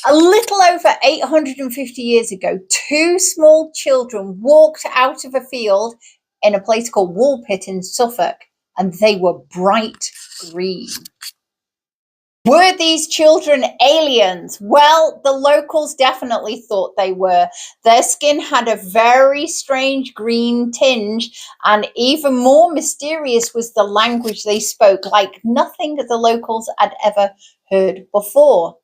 A little over 850 years ago, two small children walked out of a field in a place called Woolpit in Suffolk, and they were bright green. Were these children aliens? Well, the locals definitely thought they were. Their skin had a very strange green tinge, and even more mysterious was the language they spoke, like nothing that the locals had ever heard before.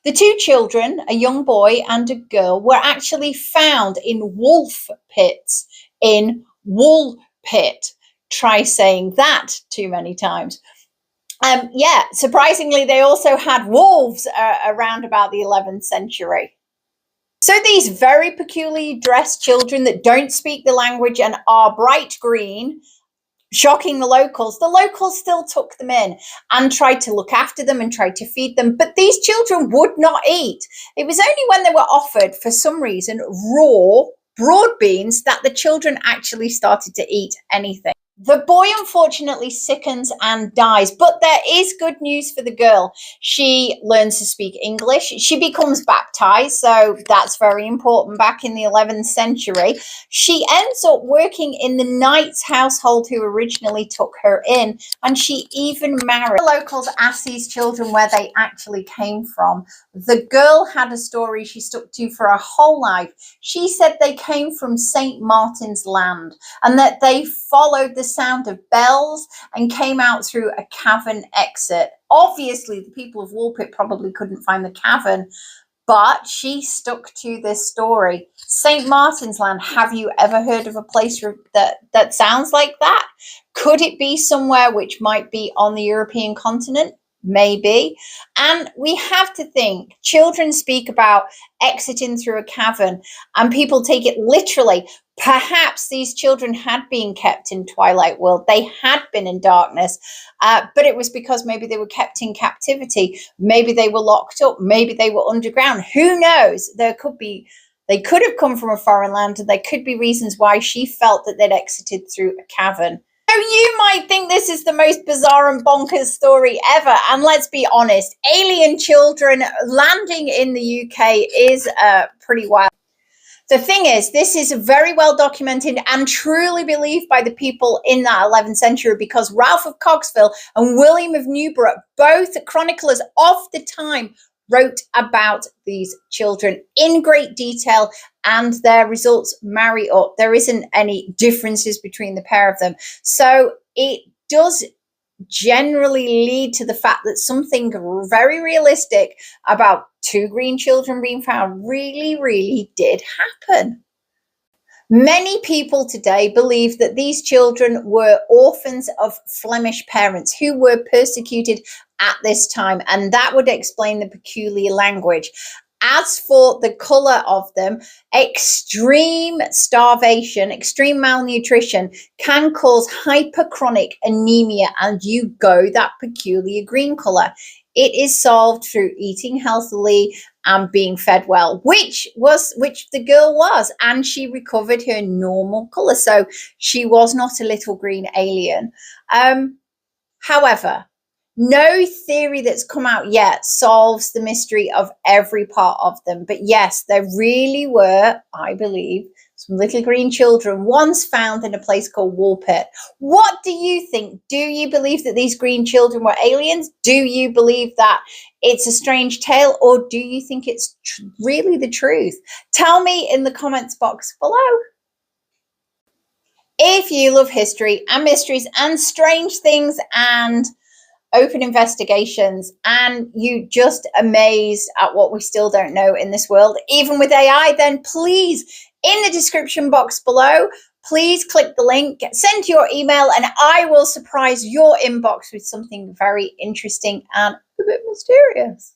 The two children, a young boy and a girl, were actually found in wolf pits in Woolpit. Try saying that too many times. Yeah, surprisingly, they also had wolves around about the 11th century. So these very peculiarly dressed children that don't speak the language and are bright green, shocking the locals still took them in and tried to look after them and tried to feed them. But these children would not eat. It was only when they were offered, for some reason, raw broad beans that the children actually started to eat anything. The boy unfortunately sickens and dies, but there is good news for the girl. She learns to speak English. She becomes baptized, so that's very important back in the 11th century. She ends up working in the knight's household who originally took her in, and she even married. The locals asked these children where they actually came from. The girl had a story she stuck to for her whole life. She said they came from St. Martin's Land and that they followed the sound of bells and came out through a cavern exit. Obviously, the people of Woolpit probably couldn't find the cavern, but she stuck to this story. St. Martin's Land, have you ever heard of a place that sounds like that? Could it be somewhere which might be on the European continent? Maybe. And we have to think, children speak about exiting through a cavern and people take it literally. Perhaps these children had been kept in Twilight World. They had been in darkness, but it was because maybe they were kept in captivity. Maybe they were locked up. Maybe they were underground. Who knows? They could have come from a foreign land, and there could be reasons why she felt that they'd exited through a cavern. So you might think this is the most bizarre and bonkers story ever. And let's be honest, alien children landing in the UK is pretty wild. The thing is, this is very well documented and truly believed by the people in that 11th century, because Ralph of Coggeshall and William of Newburgh, both chroniclers of the time, wrote about these children in great detail, and their results marry up. There isn't any differences between the pair of them. So it does generally lead to the fact that something very realistic about two green children being found really did happen. Many people today believe that these children were orphans of Flemish parents who were persecuted at this time, and that would explain the peculiar language. As for the colour of them, extreme starvation, extreme malnutrition can cause hyperchronic anemia, and you go that peculiar green colour. It is solved through eating healthily and being fed well, which the girl was, and she recovered her normal colour. So she was not a little green alien. However, no theory that's come out yet solves the mystery of every part of them. But yes, there really were, I believe, some little green children once found in a place called Woolpit. What do you think? Do you believe that these green children were aliens? Do you believe that it's a strange tale? Or do you think it's really the truth? Tell me in the comments box below. If you love history and mysteries and strange things and open investigations, and you just amazed at what we still don't know in this world, even with AI, then please, in the description box below, please click the link, send your email, and I will surprise your inbox with something very interesting and a bit mysterious.